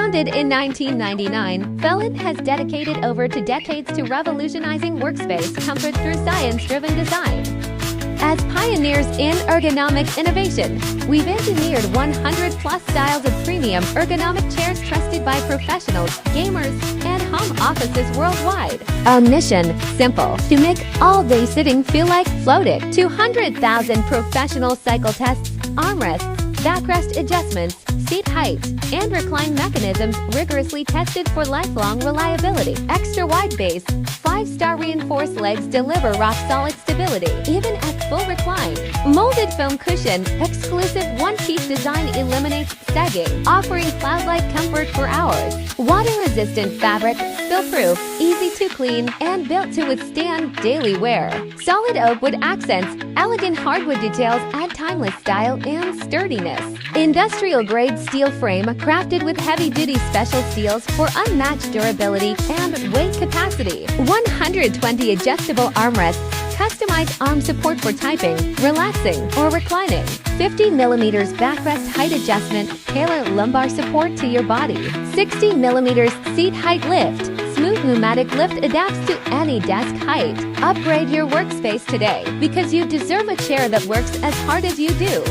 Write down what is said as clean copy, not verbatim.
Founded in 1999, FELLYTN has dedicated over 2 decades to revolutionizing workspace comfort through science-driven design. As pioneers in ergonomic innovation, we've engineered 100-plus styles of premium ergonomic chairs trusted by professionals, gamers, and home offices worldwide. Our mission, simple, to make all-day sitting feel like floating. 200,000 professional cycle tests, armrests, backrest adjustments, seat height, and recline mechanisms rigorously tested for lifelong reliability. Extra wide base, 5-star reinforced legs deliver rock-solid stability, even at full recline. Molded foam cushion, exclusive one-piece design eliminates sagging, offering cloud-like comfort for hours. Water-resistant fabric, spill-proof, easy to clean, and built to withstand daily wear. Solid oak wood accents, elegant hardwood details add timeless style and sturdiness. Industrial-grade steel frame crafted with heavy-duty special steels for unmatched durability and weight capacity. 120 adjustable armrests, customized arm support for typing, relaxing, or reclining. 50mm backrest height adjustment, tailor lumbar support to your body. 60mm seat height lift, smooth pneumatic lift adapts to any desk height. Upgrade your workspace today because you deserve a chair that works as hard as you do.